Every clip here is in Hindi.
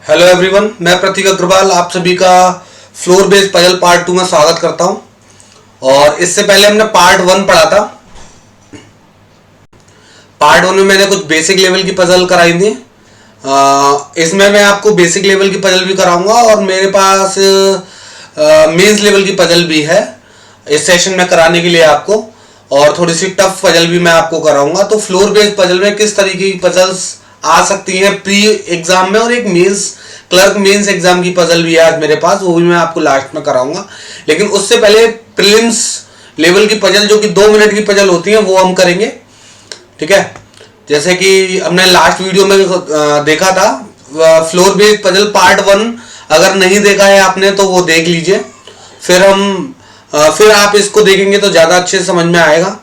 हेलो एवरीवन, मैं प्रतीक अग्रवाल आप सभी का फ्लोर बेस्ड पजल पार्ट 2 में स्वागत करता हूं। और इससे पहले हमने पार्ट 1 पढ़ा था। पार्ट 1 में मैंने कुछ बेसिक लेवल की पजल कराई थी। इसमें मैं आपको बेसिक लेवल की पजल भी कराऊंगा और मेरे पास मेंस लेवल की पजल भी है इस सेशन में कराने के लिए आपको, और थोड़ी सी टफ पजल भी मैं आपको कराऊंगा। तो फ्लोर बेस्ड पजल में किस तरीके की पजल्स आ सकती हैं प्री एग्जाम में, और एक मेंस क्लर्क मेंस एग्जाम की पजल भी है आज मेरे पास, वो भी मैं आपको लास्ट में कराऊंगा। लेकिन उससे पहले प्रीलिम्स लेवल की पजल जो कि 2 मिनट की पजल होती है वो हम करेंगे, ठीक है। जैसे कि हमने लास्ट वीडियो में देखा था फ्लोर बेस्ड पजल पार्ट 1, अगर नहीं देखा है आपने तो वो देख लीजिए। फिर आप इसको देखेंगे तो ज़्यादा अच्छे से समझ में आएगा।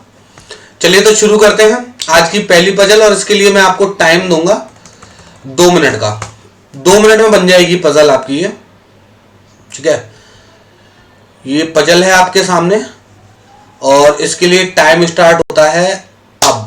चलिए तो शुरू करते हैं आज की पहली पजल, और इसके लिए मैं आपको टाइम दूंगा 2 मिनट का। 2 मिनट में बन जाएगी पजल आपकी ये, ठीक है। ये पजल है आपके सामने और इसके लिए टाइम स्टार्ट होता है अब।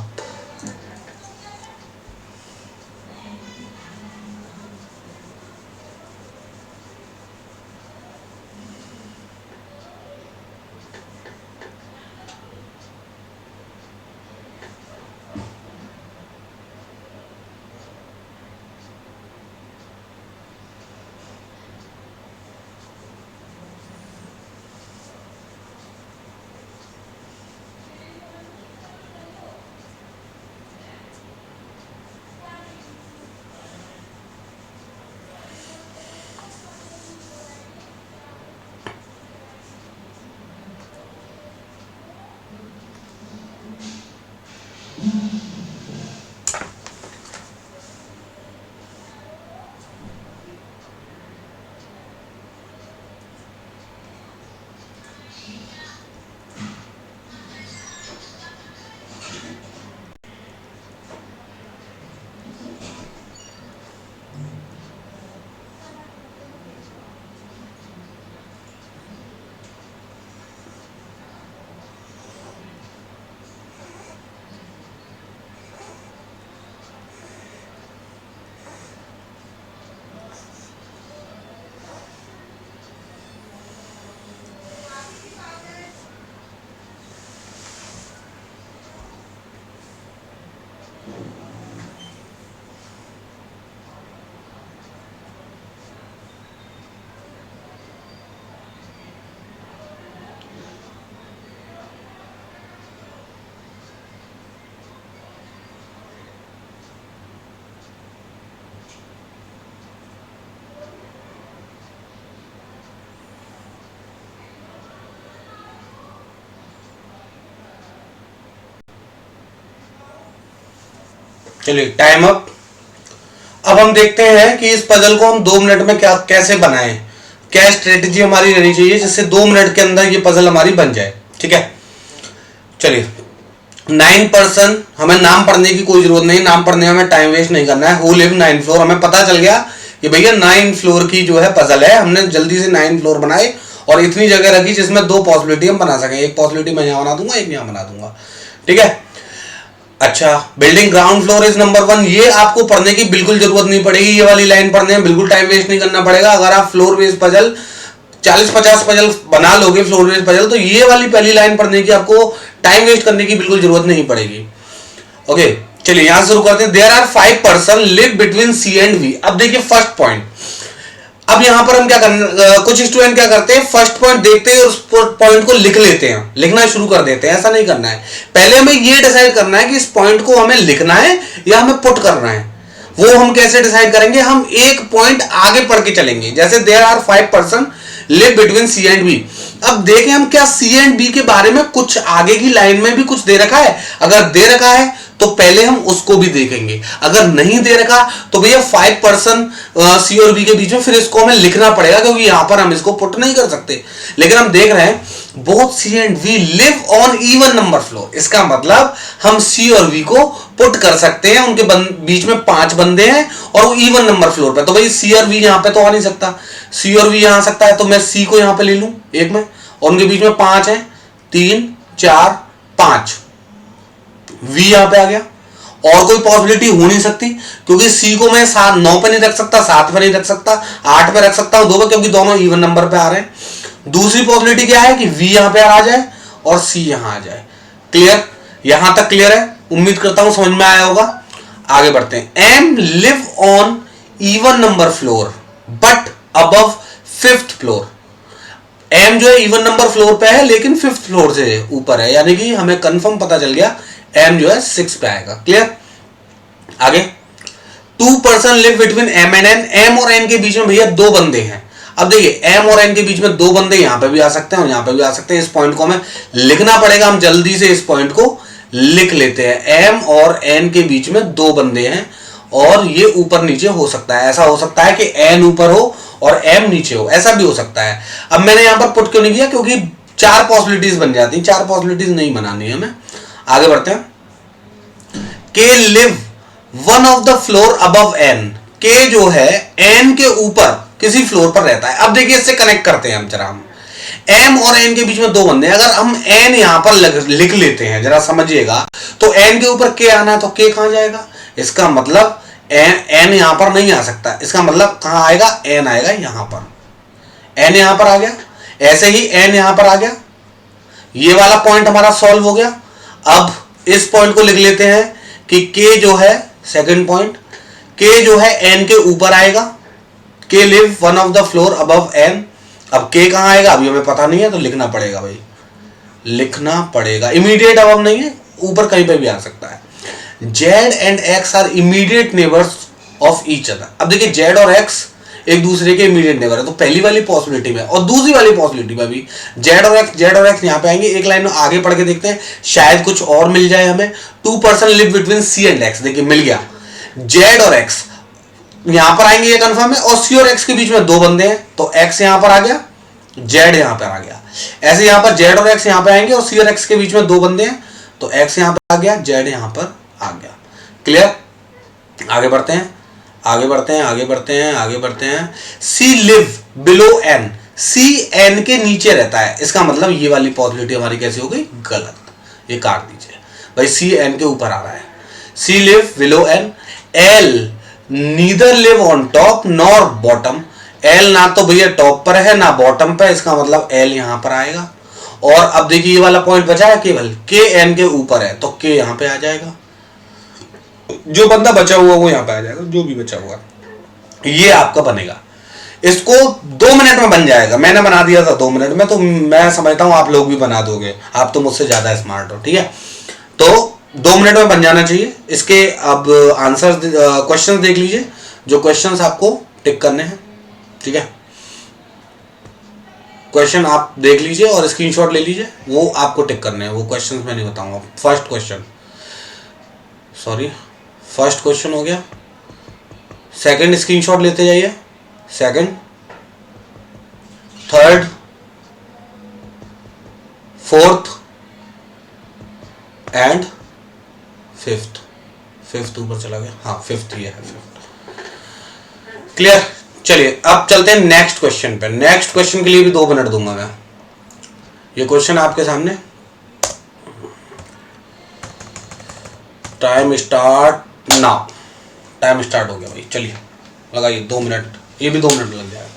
चलिए टाइम अप। अब हम देखते हैं कि इस पजल को हम 2 मिनट में कैसे बनाएं, क्या स्ट्रेटेजी हमारी रहनी चाहिए जिससे 2 मिनट के अंदर ये पजल हमारी बन जाए, ठीक है। चलिए 9 पर्सन, हमें नाम पढ़ने की कोई जरूरत नहीं, नाम पढ़ने में टाइम वेस्ट नहीं करना है। हु लिव 9 फ्लोर, हमें पता चल गया कि भैया 9 फ्लोर की जो है पजल है। हमने जल्दी से 9 फ्लोर बनाए और इतनी जगह रखी जिसमें 2 पॉसिबिलिटी हम बना सकें। एक पॉसिबिलिटी मैं यहाँ बना दूंगा, एक यहाँ बना दूंगा, ठीक है। अच्छा, building ground floor is number 1, ये आपको पढ़ने की बिल्कुल जरूरत नहीं पड़ेगी। ये वाली लाइन पढ़ने में बिल्कुल टाइम वेस्ट नहीं करना पड़ेगा। अगर आप फ्लोर बेस्ड पजल 40-50 पजल बना लोगे फ्लोर बेस्ड पजल, तो ये वाली पहली लाइन पढ़ने की आपको टाइम वेस्ट करने की बिल्कुल जरूरत नहीं पड़ेगी। ओके, चलिए यहां शुरू करते हैं। There are 5 person live between C and V. अब देखिए फर्स्ट पॉइंट। अब यहां पर हम क्या करना, कुछ स्टूडेंट क्या करते हैं, फर्स्ट पॉइंट देखते हैं उस पॉइंट को लिख लेते हैं, लिखना शुरू कर देते हैं। ऐसा नहीं करना है। पहले हमें ये डिसाइड करना है कि इस पॉइंट को हमें लिखना है या हमें पुट करना है। वो हम कैसे डिसाइड करेंगे, हम एक पॉइंट आगे पढ़ के चलेंगे। जैसे there are 5 person live between C and B. अब देखें हम क्या सी एंड बी के बारे में कुछ आगे की लाइन में भी कुछ दे रखा है। अगर दे रखा है तो पहले हम उसको भी देखेंगे। अगर नहीं दे रखा तो भैया 5 पर्सन सी और बी के बीच में, फिर इसको हमें लिखना पड़ेगा क्योंकि यहां पर हम इसको पुट नहीं कर सकते। लेकिन हम देख रहे हैं both C and V live on even number floor, इसका मतलब हम सी और वी को पुट कर सकते हैं। उनके बीच में 5 बंदे हैं और वो इवन नंबर फ्लोर पे, तो भाई सी और वी यहां पे तो आ नहीं सकता। सी और वी यहां आ सकता है, तो मैं सी को यहां पे ले लूं एक में, और उनके बीच में 5 है, 3 4 5, वी यहां पे आ गया। और कोई पॉसिबिलिटी हो नहीं सकती, क्योंकि सी को मैं 9 पे नहीं रख सकता, 7 पे नहीं रख सकता, 8 पे रख सकता हूं 2 पे, क्योंकि दोनों इवन नंबर पे आ रहे हैं। दूसरी पॉसिबिलिटी क्या है कि वी यहां पे आ जाए और सी यहां आ जाए। क्लियर? यहां तक क्लियर है? उम्मीद करता हूं समझ में आया होगा। आगे बढ़ते हैं। M live on even number floor but above 5th floor. M जो है इवन नंबर फ्लोर पे है लेकिन 5th फ्लोर से ऊपर है, यानी कि हमें कंफर्म पता चल गया एम जो है 6 पे आएगा। क्लियर? आगे, 2 person live between M and N. M और एन के बीच में भैया 2 बंदे हैं। अब देखिए, एम और एन के बीच में 2 बंदे यहां पे भी आ सकते हैं और यहां पे भी आ सकते हैं। इस पॉइंट को हमें लिखना पड़ेगा, हम जल्दी से इस पॉइंट को लिख लेते हैं। एम और एन के बीच में 2 बंदे हैं और ये ऊपर नीचे हो सकता है। ऐसा हो सकता है कि एन ऊपर हो और एम नीचे हो, ऐसा भी हो सकता है। अब मैंने यहां पर पुट क्यों नहीं किया, क्योंकि 4 पॉसिबिलिटीज बन जाती, 4 पॉसिबिलिटीज नहीं बनानी है हमें। आगे बढ़ते हैं। K live one of the floor above N. K जो है एन के ऊपर किसी फ्लोर पर रहता है। अब देखिए, इससे कनेक्ट करते हैं हम जरा। हम एम और एन के बीच में 2 बंदे हैं। अगर हम एन यहां पर लिख लेते हैं, जरा समझिएगा, तो एन के ऊपर के आना है तो के कहां जाएगा? इसका मतलब एन यहां पर नहीं आ सकता। इसका मतलब कहां आएगा? एन आएगा यहां पर। एन यहां पर आ गया, ऐसे ही एन यहां पर आ गया। ये वाला पॉइंट हमारा सॉल्व हो गया। अब इस पॉइंट को लिख लेते हैं कि के जो है, सेकंड पॉइंट, के जो है एन के ऊपर आएगा। K live one of the floor above N. अब के कहां आएगा अभी हमें पता नहीं है, तो लिखना पड़ेगा भाई, लिखना पड़ेगा। इमीडिएट अबव नहीं है, ऊपर कहीं पे भी आ सकता है। Z and X are immediate neighbours of each other. अब देखिए, जेड और एक्स एक दूसरे के इमीडिएट नेबर है, तो पहली वाली पॉसिबिलिटी में और दूसरी वाली पॉसिबिलिटी में भी जेड और एक्स यहां पे आएंगे। एक लाइन में आगे पढ़ के देखते हैं, शायद कुछ और मिल जाए हमें। 2 person live between C and X. देखिए मिल गया, जेड और एक्स यहां पर आएंगे, ये कंफर्म है। और सी और एक्स के बीच में 2 बंदे हैं, तो एक्स यहां पर आ गया, जेड यहां पर आ गया। ऐसे यहां पर जेड और एक्स यहां पर आएंगे और सी और एक्स के बीच में 2 बंदे हैं, तो एक्स यहां पर आ गया, जेड यहां पर आ गया। क्लियर? आगे बढ़ते हैं, आगे बढ़ते हैं, आगे बढ़ते हैं, आगे बढ़ते हैं। C live below N. C N के नीचे रहता है, इसका मतलब ये वाली पॉसिबिलिटी हमारी कैसी हो गई? गलत। ये काट दीजिए भाई, सी एन के ऊपर आ रहा है। C live below N. L neither live on top nor bottom. L ना तो भैया टॉप पर है ना बॉटम पर, इसका मतलब एल यहां पर आएगा। और अब देखिए, ये वाला पॉइंट बचा है केवल, के एन के ऊपर है, तो के यहां पे आ जाएगा। जो बंदा बचा हुआ वो यहां पे आ जाएगा, जो भी बचा हुआ ये आपका बनेगा। इसको 2 मिनट में बन जाएगा। मैंने बना दिया था 2 मिनट में, तो मैं समझता हूं आप लोग भी बना दोगे, आप तो मुझसे ज्यादा स्मार्ट हो। ठीक है, तो 2 मिनट में बन जाना चाहिए। इसके अब आंसर क्वेश्चन देख लीजिए, जो क्वेश्चन आपको टिक करने हैं। ठीक है, क्वेश्चन आप देख लीजिए और स्क्रीनशॉट ले लीजिए, वो आपको टिक करने हैं। वो क्वेश्चन मैं नहीं बताऊंगा। First question, sorry, first question हो गया। सेकंड स्क्रीनशॉट लेते जाइए, second, third, fourth and fifth. Fifth ऊपर चला गया, हाँ फिफ्थ ये है, फिफ्थ। क्लियर? चलिए अब चलते हैं नेक्स्ट क्वेश्चन पे। नेक्स्ट क्वेश्चन के लिए भी 2 मिनट दूंगा मैं। ये क्वेश्चन आपके सामने, time start now. Time start हो गया भाई, चलिए लगाइए 2 मिनट, ये भी 2 मिनट लग जाएगा।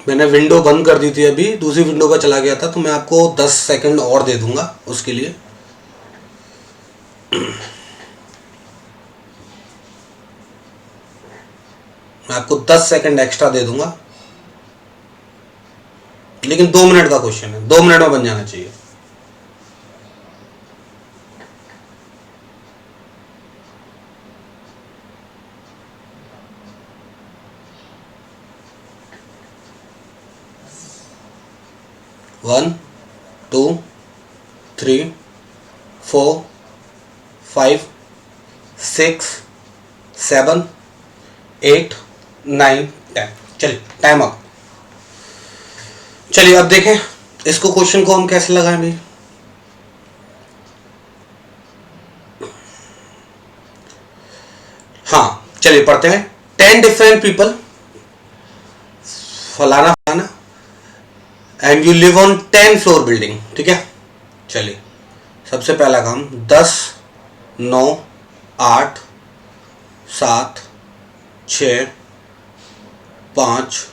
मैंने विंडो बंद कर दी थी, अभी दूसरी विंडो पर चला गया था, तो मैं आपको 10 सेकंड और दे दूंगा उसके लिए। मैं आपको 10 सेकंड एक्स्ट्रा दे दूंगा, लेकिन 2 मिनट का क्वेश्चन है, 2 मिनट में बन जाना चाहिए। One, two, three, 4, 5, 6, 7, 8, 9, 10। चलिए टाइम अप। चलिए अब देखें इसको, क्वेश्चन को हम कैसे लगाएं भाई। हाँ चलिए पढ़ते हैं। 10 डिफरेंट पीपल, फलाना फलाना, and you live on 10 floor building. ठीक है, चलिए सबसे पहला काम 10, 9, 8, 7, 6, 5,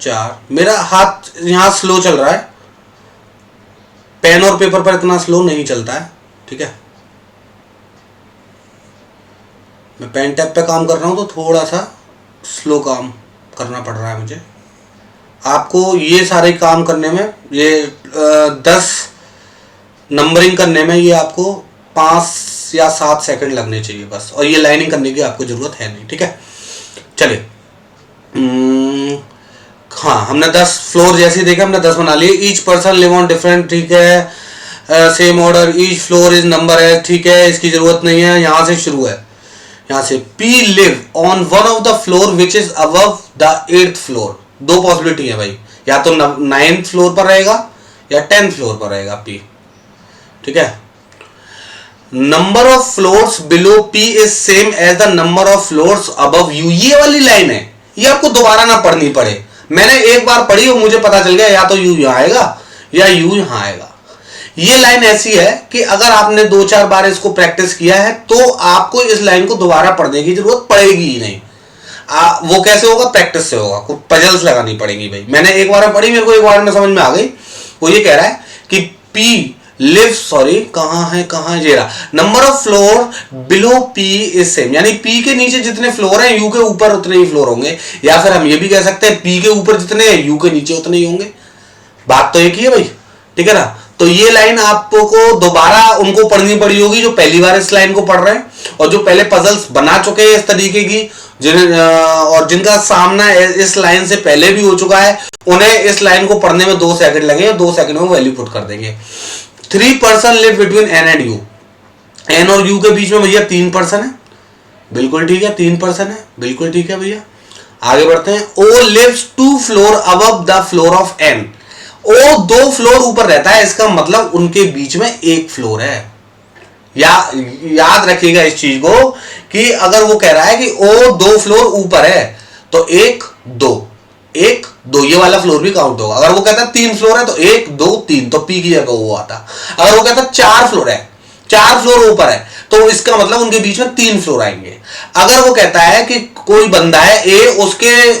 4। मेरा हाथ यहाँ स्लो चल रहा है, पेन और पेपर पर इतना स्लो नहीं चलता है। ठीक है, मैं पेन टैप पे काम कर रहा हूँ तो थोड़ा सा स्लो काम करना पड़ रहा है मुझे। आपको ये सारे काम करने में, ये 10 नंबरिंग करने में ये आपको 5 या 7 सेकंड लगने चाहिए बस, और ये लाइनिंग करने की आपको ज़रूरत है नहीं। ठीक है, चलिए हाँ हमने 10 फ्लोर जैसे ही देखे, हमने 10 बना लिए। Each person live on different, ठीक है, same order, each floor is number है, ठीक है, इसकी ज़रूरत नहीं है। यहाँ से शुरू है, यहाँ से P live on one of the floor which is above the 8th floor. 2 possibility है भाई, या तो 9th फ्लोर पर रहेगा या 10th फ्लोर पर रहेगा P। ठीक है, number of floors below P is same as the number of floors above U। ये वाली लाइन है, ये आपको दोबारा ना पढ़नी पड़े। मैंने एक बार पढ़ी और मुझे पता चल गया या तो U यहाँ आएगा या U यहाँ आएगा। ये लाइन ऐसी है कि अगर आपने 2-4 बार इसको प्रैक्टिस किया है तो आपको इस लाइन को दोबारा पढ़ने की जरूरत पड़ेगी ही नहीं। वो कैसे होगा, प्रैक्टिस से होगा, कुछ पजल्स लगानी पड़ेंगी भाई। मैंने एक बार पढ़ी, मेरे को एक बार में समझ में आ गई। वो ये कह रहा है कि P लिव, सॉरी कहाँ है ये रहा, number of floor below P is same, यानी P के नीचे जितने फ्लोर हैं U के ऊपर उतने ही फ्लोर होंगे। या फिर हम ये भी कह सकते हैं P के ऊपर जितने हैं U के नीचे उतने ही होंगे। बात तो एक ही है भाई, ठीक है ना। तो ये लाइन आपको दोबारा उनको पढ़नी पड़ी होगी जो पहली बार इस लाइन को पढ़ रहे हैं, और जो पहले पजल्स बना चुके हैं इस तरीके की, और जिनका सामना इस लाइन से पहले भी हो चुका है, उन्हें इस लाइन को पढ़ने में 2 सेकंड लगेंगे, 2 सेकंड में वैल्यू पुट कर देंगे। 3 person live between N and U। N और U के बीच में भैया 3 पर्सन है, बिल्कुल ठीक है, 3 पर्सन है, बिल्कुल ठीक है भैया। आगे बढ़ते हैं। O lives 2 floor above the floor of N। O 2 floor ऊपर रहता है, इसका मतलब उनके बीच में 1 फ्लोर है। याद रखिएगा इस चीज को कि अगर वो कह रहा है कि O 2 फ्लोर ऊपर है तो 1 2 ये वाला फ्लोर भी काउंट होगा। अगर वो कहता है 3 फ्लोर है तो 1 2 3, तो P की जगह वो आता। अगर वो कहता है 4 फ्लोर है, 4 फ्लोर ऊपर है, तो इसका मतलब उनके बीच में 3 फ्लोर आएंगे। अगर वो कहता है कि कोई बंदा है A, उसके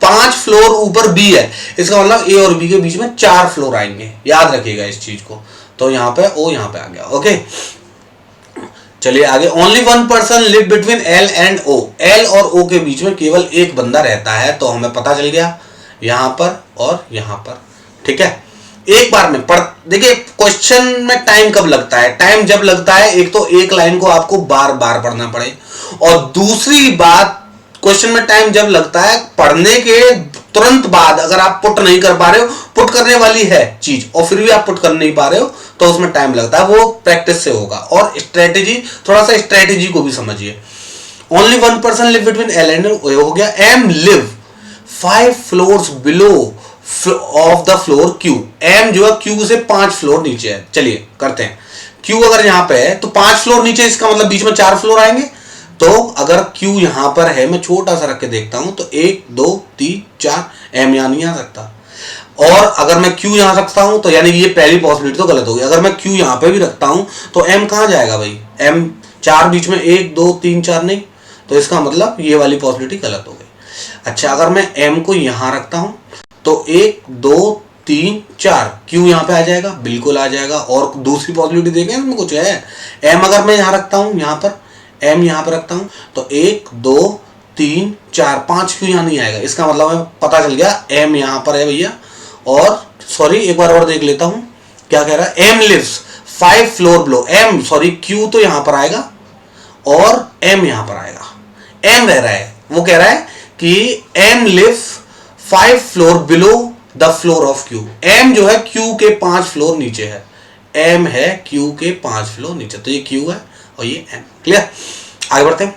5 फ्लोर ऊपर B है, इसका मतलब A और B के बीच में 4 फ्लोर आएंगे। याद रखिएगा इस चीज को। तो यहाँ पे O यहाँ पे आ गया। ओके, चलिए आगे। Only 1 person live between L and O। L और O के बीच में केवल एक बंदा रहता है, तो हमें पता चल गया यहां पर और यहां पर। ठीक है, एक बार में पढ़ देखिए। क्वेश्चन में टाइम कब लगता है, टाइम जब लगता है एक तो एक लाइन को आपको बार बार पढ़ना पड़े, और दूसरी बात क्वेश्चन में टाइम जब लगता है पढ़ने के तुरंत बाद अगर आप पुट नहीं कर पा रहे हो, पुट करने वाली है चीज और फिर भी आप पुट कर नहीं पा रहे हो, तो उसमें टाइम लगता है। वो प्रैक्टिस से होगा। और स्ट्रेटेजी, थोड़ा सा स्ट्रेटेजी को भी समझिए। Only 1 person live between L and O हो गया। M live 5 floors below of the floor Q। M जो है Q से 5 फ्लोर नीचे है। चलिए करते हैं। Q अगर यहां पे है तो 5 फ्लोर नीचे, इसका मतलब बीच में 4 फ्लोर आएंगे। तो अगर Q यहां पर है, मैं छोटा सा रख के देखता हूं, तो 1 2 3 4, M यहां नहीं आ सकता। और अगर मैं Q यहां रखता हूं तो यानी ये पहली पॉसिबिलिटी तो गलत हो गई। अगर मैं Q यहां पे भी रखता हूं तो M कहां जाएगा भाई, M 4 बीच में 1 2 3 4 नहीं, तो इसका मतलब ये वाली पॉसिबिलिटी गलत हो गई। अच्छा, अगर मैं M को यहां रखता हूं तो 1 2 3 4 क्यू यहाँ पे आ जाएगा, बिल्कुल आ जाएगा। और दूसरी पॉसिबिलिटी देखें इसमें कुछ है, एम अगर मैं यहाँ रखता हूँ, यहाँ पर एम यहाँ पर रखता हूँ, तो 1 2 3 4 5 क्यू यहाँ नहीं आएगा। इसका मतलब है पता चल गया एम यहाँ पर है भैया। और सॉरी एक बार और देख लेता हूँ क्या कह रहा है, M lives 5 floor below, M sorry Q तो यहाँ पर आएगा और एम यहां पर आएगा। एम रह रहा है, वो कह रहा है कि M live 5 floor below the floor of Q. M जो है क्यू के 5 फ्लोर नीचे है, एम है क्यू के 5 फ्लोर नीचे, तो ये क्यू है और ये एम। क्लियर, आगे बढ़ते हैं।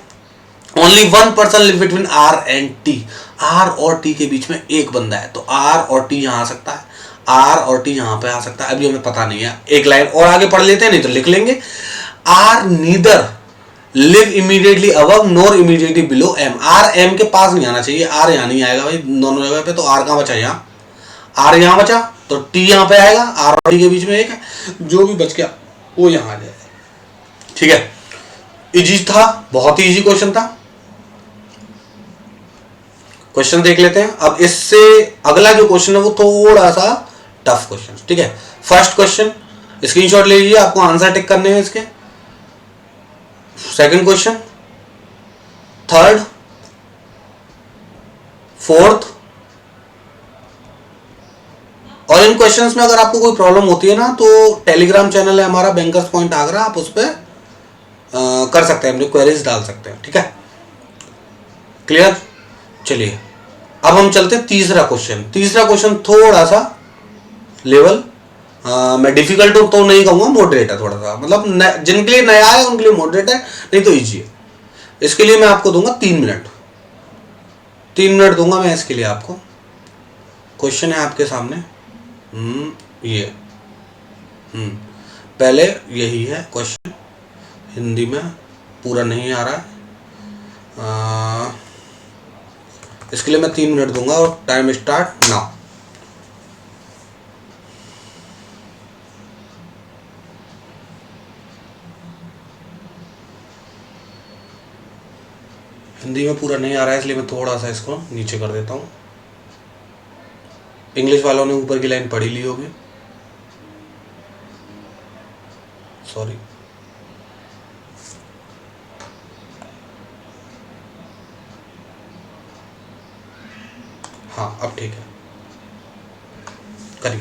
Only one person live between R and T, R और टी के बीच में एक बंदा है, तो आर और टी यहां आ सकता है, आर और टी यहां पे आ सकता है। अभी हमें पता नहीं है, एक लाइन और आगे पढ़ लेते हैं, नहीं तो लिख लेंगे। R neither live immediately above nor immediately below M, R M के पास नहीं आना चाहिए, आर यहां नहीं आएगा भाई दोनों जगह पे, तो आर कहां बचा, यहां आर यहां बचा, तो टी यहां पे आएगा, आर और टी के बीच में एक है, जो भी बच गया वो यहां आ जाएगा। ठीक है, इजी था, बहुत ही इजी क्वेश्चन था। क्वेश्चन देख लेते हैं अब। इससे अगला जो क्वेश्चन है वो थोड़ा सा टफ क्वेश्चन। ठीक है, फर्स्ट क्वेश्चन स्क्रीनशॉट ले लीजिए, आपको आंसर टिक करने हैं इसके। Second question, third, fourth. और इन क्वेश्चंस में अगर आपको कोई प्रॉब्लम होती है ना, तो टेलीग्राम चैनल है हमारा बैंकर्स पॉइंट आगरा, आप उस पर कर सकते हैं, अपनी क्वेरीज डाल सकते हैं। ठीक है, क्लियर। चलिए अब हम चलते हैं तीसरा क्वेश्चन। तीसरा क्वेश्चन थोड़ा सा लेवल मैं डिफिकल्ट तो नहीं कहूंगा, मॉडरेट है थोड़ा सा, मतलब जिनके लिए नया है उनके लिए मॉडरेट है, नहीं तो इजी है। इसके लिए मैं आपको दूंगा 3 मिनट, 3 मिनट दूंगा मैं इसके लिए आपको। क्वेश्चन है आपके सामने, ये पहले यही है क्वेश्चन, हिंदी में पूरा नहीं आ रहा है। इसके लिए मैं 3 मिनट दूंगा और टाइम स्टार्ट नाउ। हिंदी में पूरा नहीं आ रहा है इसलिए मैं थोड़ा सा इसको नीचे कर देता हूँ। इंग्लिश वालों ने ऊपर की लाइन पढ़ी ली होगी, सॉरी। हाँ अब ठीक है, करिए।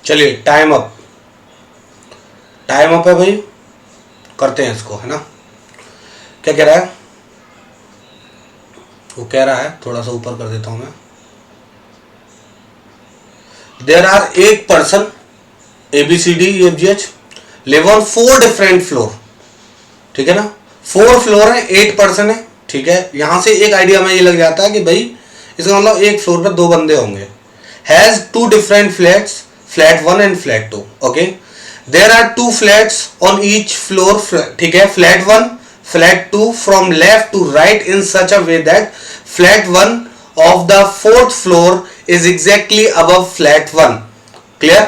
चलिए टाइम अप है भाई, करते हैं इसको, है ना। क्या कह रहा है, वो कह रहा है, थोड़ा सा ऊपर कर देता हूं मैं। There are 8 person ABCDEFGH live on 4 different floor, ठीक है ना। 4 फ्लोर है, 8 पर्सन है, ठीक है। यहां से एक आइडिया में ये लग जाता है कि भाई इसका मतलब एक फ्लोर पे 2 बंदे होंगे। Has 2 different flats, flat 1 and flat 2, okay. There are 2 flats on each floor, ठीक है। Flat 1, flat 2 from left to right in such a way that flat 1 of the 4th floor is exactly above flat 1, clear,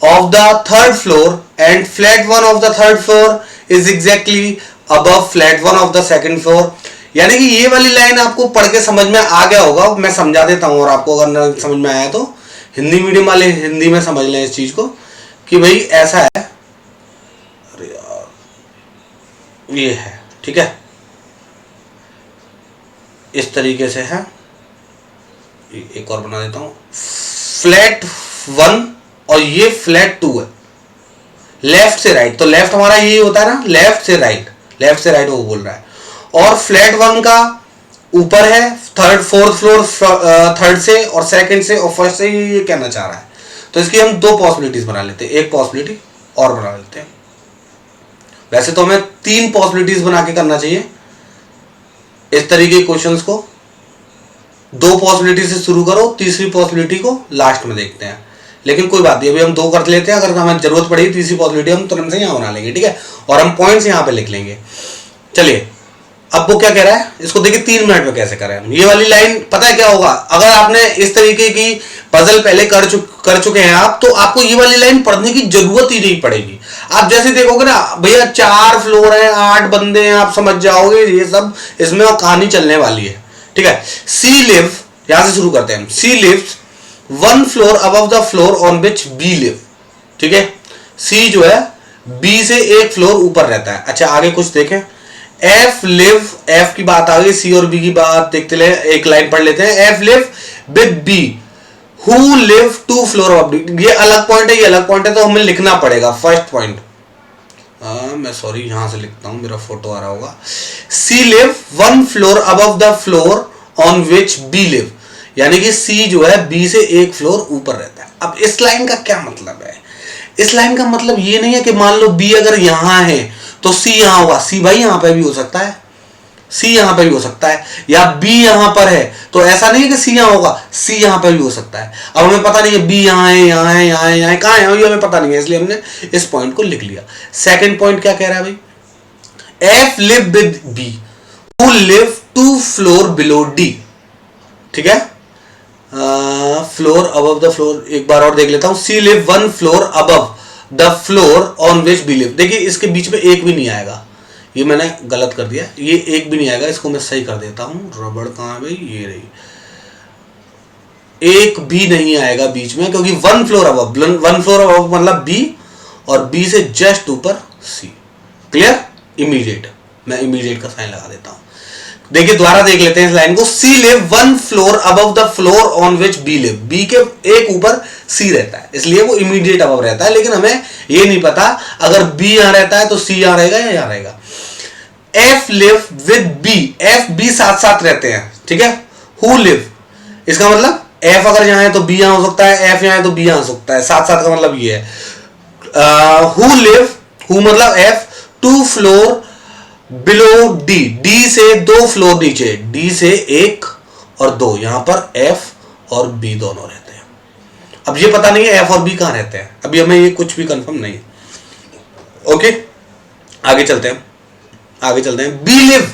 of the 3rd floor, and flat 1 of the 3rd floor is exactly above flat 1 of the 2nd floor। यानी कि ये वाली लाइन आपको पढ़ के समझ में आ गया होगा, मैं समझा देता हूं, और आपको अगर समझ में आया तो हिंदी मीडियम वाले हिंदी में समझ लें इस चीज को कि भाई ऐसा है, अरे यार ये है, ठीक है, इस तरीके से है। एक और बना देता हूं, फ्लैट 1 और ये फ्लैट 2 है, लेफ्ट से राइट, तो लेफ्ट हमारा ये होता है ना, लेफ्ट से राइट वो बोल रहा है। और फ्लैट 1 का ऊपर है, 3rd 4th फ्लोर 3rd से और 2nd से और 1st से, ये कहना चाह रहा है। तो इसकी हम 2 पॉसिबिलिटीज बना लेते हैं, एक पॉसिबिलिटी और बना लेते हैं। वैसे तो हमें 3 पॉसिबिलिटीज बना के करना चाहिए इस तरीके के क्वेश्चंस को। 2 पॉसिबिलिटी से शुरू करो, तीसरी पॉसिबिलिटी को लास्ट में देखते हैं, लेकिन कोई बात नहीं, अभी हम 2 कर लेते हैं, अगर हमें जरूरत पड़ेगी तीसरी पॉसिबिलिटी हम तुरंत से यहां बना लेंगे, ठीक है, और हम पॉइंट्स यहां पे लिख लेंगे। चलिए अब वो क्या कह रहा है, इसको देखिए 3 मिनट में कैसे करें हम। ये वाली लाइन पता है क्या होगा, अगर आपने इस तरीके की पजल पहले कर चुके हैं आप, तो आपको ये वाली लाइन पढ़ने की जरूरत ही नहीं पड़ेगी। आप जैसे देखोगे ना भैया 4 फ्लोर है, 8 बंदे हैं, आप समझ जाओगे ये सब इसमें और कहानी चलने वाली है, ठीक है। सी लिव, यहां से शुरू करते हैं। C lives 1 floor above the floor on which B live, ठीक है। सी जो है बी से 1 फ्लोर ऊपर रहता है। अच्छा आगे कुछ देखें, एफ लिव, एफ की बात आ गई, सी और बी की बात देखते ले, एक लाइन पढ़ लेते हैं। F live with B who live 2 floor above D, ये अलग पॉइंट है, ये अलग पॉइंट है, तो हमें लिखना पड़ेगा फर्स्ट पॉइंट। मैं सॉरी यहां से लिखता हूं, मेरा फोटो आ रहा होगा। C live 1 floor above the floor on which B live, यानी कि सी जो है बी से 1 फ्लोर ऊपर रहता है। अब इस लाइन का क्या मतलब है, इस लाइन का मतलब ये नहीं है कि मान लो बी अगर यहां है तो सी यहां होगा, सी भाई यहां पे भी हो सकता है, सी यहां पे भी हो सकता है, या बी यहां पर है तो ऐसा नहीं है कि सी यहां होगा, सी यहां पे भी हो सकता है। अब हमें पता नहीं है बी यहां है, यहां है, यहां है, यहां कहां है, ये हमें पता नहीं है, इसलिए हमने इस पॉइंट को लिख लिया। सेकंड पॉइंट क्या कह रहा है भाई, F live with B who live 2 floor below D, ठीक है। फ्लोर अबव द फ्लोर एक बार और देख लेता हूं। C live 1 floor above the floor on which B live, देखिए इसके बीच में एक भी नहीं आएगा, ये मैंने गलत कर दिया, ये एक भी नहीं आएगा, इसको मैं सही कर देता हूं। रबड़ कहां है भाई, ये रही, एक भी नहीं आएगा बीच में, क्योंकि 1 फ्लोर अबव, 1 फ्लोर अबव मतलब बी और बी से जस्ट ऊपर सी। क्लियर, इमीडिएट, मैं इमीडिएट का साइन लगा देता हूं। देखिए दोबारा देख लेते हैं इस लाइन को। C live 1 floor above the floor on which B live, B के एक ऊपर सी रहता है, इसलिए वो इमीडिएट अबव रहता है, लेकिन हमें ये नहीं पता अगर बी यहां रहता है तो सी यहां रहेगा या यहां रहेगा। F live with B, F B साथ साथ रहते हैं, ठीक है। हु लिव, इसका मतलब एफ अगर यहां है तो बी यहां हो सकता है, एफ यहां है तो बी यहां हो सकता है, साथ साथ का मतलब ये है। हु लिव, हु मतलब F 2 floor below D, D से 2 फ्लोर नीचे, डी से 1 और 2, यहां पर एफ और बी दोनों रहते हैं। अब ये पता नहीं है एफ और बी कहां रहते हैं, अभी हमें ये कुछ भी कंफर्म नहीं है। ओके आगे चलते हैं, आगे चलते हैं। B live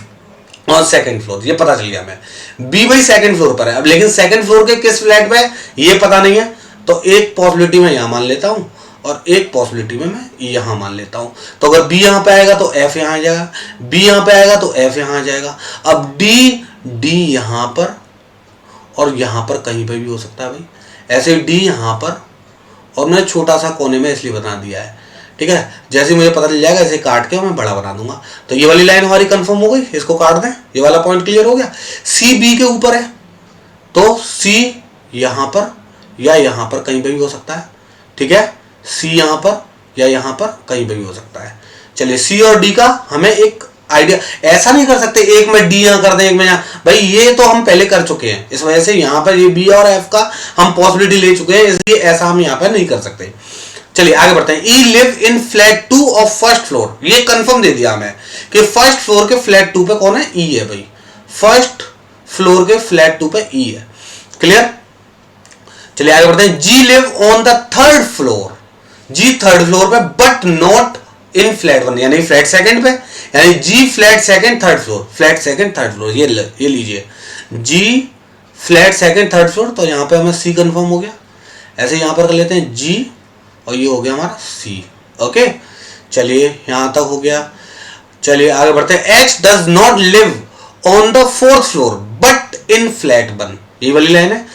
on 2nd floor, ये पता चल गया हमें, बी भाई 2nd फ्लोर पर है। अब लेकिन 2nd फ्लोर के किस फ्लैट में ये पता नहीं है, तो एक पॉसिबिलिटी में यहां मान लेता हूं और एक पॉसिबिलिटी में मैं यहां मान लेता हूं। तो अगर बी यहां पे आएगा तो एफ यहां आ जाएगा, बी यहां पे आएगा तो एफ यहां आ जाएगा। अब डी यहां पर और यहां पर कहीं पे भी हो सकता है भाई, ऐसे डी यहां पर, और मैंने छोटा सा कोने में इसलिए बना दिया है, ठीक है। जैसे मुझे पता चल जाएगा इसे काट के मैं बड़ा बना दूंगा। तो ये वाली लाइन हमारी कंफर्म हो गई, इसको काट दें, ये वाला पॉइंट क्लियर हो गया। सी बी के ऊपर है तो सी यहां पर या यहां पर कहीं पे भी हो सकता है, ठीक है, सी यहाँ पर या यहाँ पर कहीं भी हो सकता है। चलिए सी और डी का हमें एक आइडिया, ऐसा नहीं कर सकते एक में डी यहाँ कर दें एक में यहाँ, भाई ये तो हम पहले कर चुके हैं, इस वजह से यहाँ पर ये बी और एफ का हम पॉसिबिलिटी ले चुके हैं, इसलिए ऐसा हम यहाँ पर नहीं कर सकते। चलिए आगे बढ़ते हैं। We live in flat 2 of first floor, ये कंफर्म दे दिया हमें कि फर्स्ट फ्लोर के फ्लैट 2 पे कौन है, ई है भाई, फर्स्ट फ्लोर के फ्लैट 2 पे ई है, क्लियर। चलिए आगे बढ़ते हैं। जी live on the third floor, जी थर्ड फ्लोर पे बट नॉट इन फ्लैट 1, यानी फ्लैट सेकंड पे, यानी जी flat second third floor, flat second third floor, ये लीजिए जी फ्लैट सेकंड थर्ड फ्लोर, तो यहां पे हमें सी कंफर्म हो गया। ऐसे यहां पर कर लेते हैं जी और ये हो गया हमारा सी, ओके। चलिए यहां तक हो गया। चलिए आगे बढ़ते हैं। H does not live on the fourth floor but in flat 1, ये वाली लाइन है।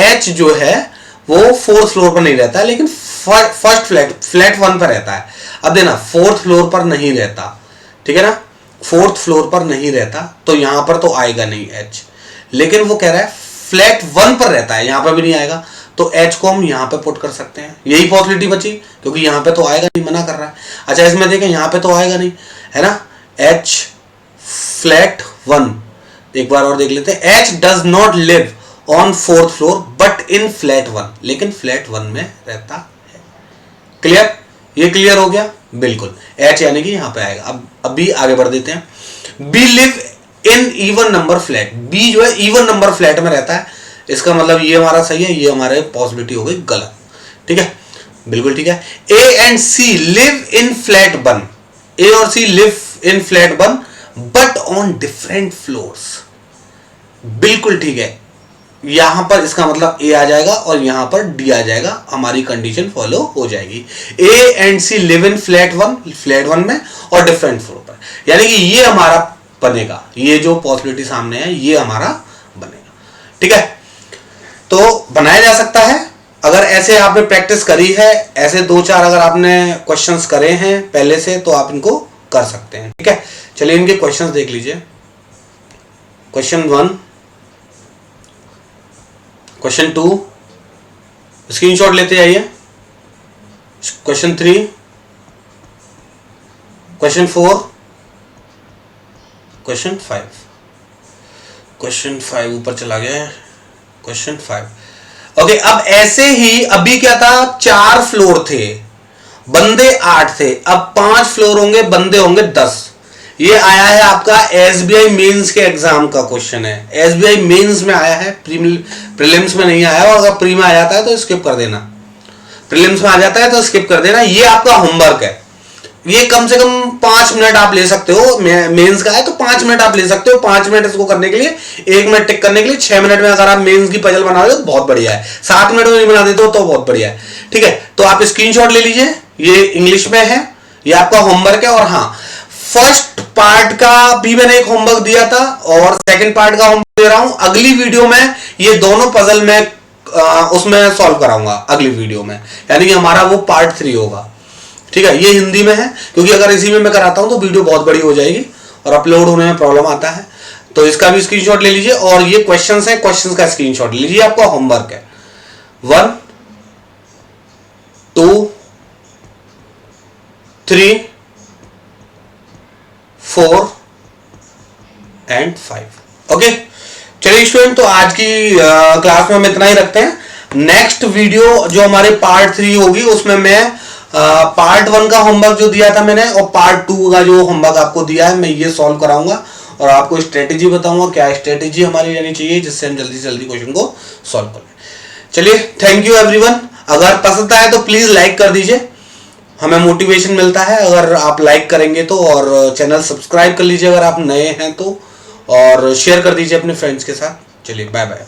एच जो है वो फोर्थ फ्लोर पर नहीं रहता है, लेकिन फर्स्ट फ्लैट 1 पर रहता है। अब देना फोर्थ फ्लोर पर नहीं रहता, ठीक है ना, फोर्थ फ्लोर पर नहीं रहता, तो यहां पर तो आएगा नहीं एच, लेकिन वो कह रहा है फ्लैट 1 पर रहता है, यहां पर भी नहीं आएगा, तो एच को हम यहां पे पुट कर सकते हैं, यही पॉसिबिलिटी बची, क्योंकि यहां पे तो आएगा नहीं, मना कर रहा है। अच्छा इसमें देखें यहां पे तो आएगा नहीं, है ना, एच फ्लैट 1, एक बार और देख लेते हैं। H does not live on fourth floor but in flat 1, लेकिन फ्लैट 1 में रहता है, क्लियर, ये क्लियर हो गया बिल्कुल। एच यानी कि यहां पे आएगा। अब अभी आगे बढ़ देते हैं। B live in even number flat, B जो है इवन नंबर फ्लैट में रहता है, इसका मतलब ये हमारा सही है, ये हमारे पॉसिबिलिटी हो गई गलत, ठीक है, बिल्कुल ठीक है। A and C live in flat 1, ए और सी live in flat 1 but on different floors, बिल्कुल ठीक है, यहां पर इसका मतलब ए आ जाएगा और यहां पर डी आ जाएगा, हमारी कंडीशन फॉलो हो जाएगी। A and C live in flat 1 में और डिफरेंट फ्लोर पर, यानी कि ये हमारा बनेगा, ये जो पॉसिबिलिटी सामने है ये हमारा बनेगा, ठीक है। तो बनाया जा सकता है अगर ऐसे आपने प्रैक्टिस करी है, ऐसे 2-4 अगर आपने क्वेश्चंस करे हैं पहले से, तो आप इनको कर सकते हैं, ठीक है। चलिए इनके क्वेश्चंस देख लीजिए। क्वेश्चन 1, क्वेश्चन 2, स्क्रीनशॉट लेते जाइए। क्वेश्चन 3, क्वेश्चन 4, क्वेश्चन 5, क्वेश्चन 5 ऊपर चला गया है, क्वेश्चन 5, ओके। अब ऐसे ही अभी क्या था, 4 फ्लोर थे, बंदे 8 थे, अब 5 फ्लोर होंगे, बंदे होंगे 10। ये आया है आपका एसबीआई मेंस के एग्जाम का क्वेश्चन है, एसबीआई मेंस में आया है, प्रीलिम्स में नहीं आया, और अगर प्री में आ जाता है तो स्किप कर देना, प्रीलिम्स में आ जाता है तो स्किप कर देना। ये आपका होमवर्क है, ये कम से कम 5 मिनट आप ले सकते हो, मेंस का है तो 5 मिनट आप ले सकते हो। 5 मिनट इसको करने के लिए, 1 मिनट टिक करने के लिए, 6 मिनट में अगर आप मेंस की पजल बना रहे हो तो बहुत बढ़िया है, 7 मिनट में नहीं बना देते हो तो बहुत बढ़िया है, ठीक है। तो आप स्क्रीनशॉट ले लीजिए, ये इंग्लिश में है, ये आपका होमवर्क है। और हाँ, फर्स्ट पार्ट का भी मैंने एक होमवर्क दिया था और सेकंड पार्ट का होमवर्क दे रहा हूं। अगली वीडियो में ये दोनों पजल में उसमें सॉल्व कराऊंगा अगली वीडियो में, यानी कि हमारा वो पार्ट 3 होगा, ठीक है। ये हिंदी में है, क्योंकि अगर इसी में मैं कराता हूं तो वीडियो बहुत बड़ी हो जाएगी और अपलोड होने में प्रॉब्लम आता है, तो इसका भी स्क्रीनशॉट ले लीजिए। और ये क्वेश्चंस है, क्वेश्चंस का स्क्रीनशॉट ले लीजिए, आपका होमवर्क है। 1, 2, 3, 4 एंड 5, ओके। चलिए स्टूडेंट, तो आज की क्लास में हम इतना ही रखते हैं। नेक्स्ट वीडियो जो हमारे पार्ट 3 होगी, उसमें मैं पार्ट 1 का होमवर्क जो दिया था मैंने और पार्ट 2 का जो होमवर्क आपको दिया है, मैं ये सॉल्व कराऊंगा और आपको स्ट्रेटेजी बताऊंगा, क्या स्ट्रेटेजी हमारी रहनी चाहिए जिससे हम जल्दी से जल्दी क्वेश्चन को सॉल्व कर लें। चलिए, थैंक यू एवरीवन। अगर पसंद आए तो प्लीज लाइक कर दीजिए, हमें मोटिवेशन मिलता है अगर आप लाइक करेंगे तो, और चैनल सब्सक्राइब कर लीजिए अगर आप नए हैं तो, और शेयर कर दीजिए अपने फ्रेंड्स के साथ। चलिए, बाय बाय।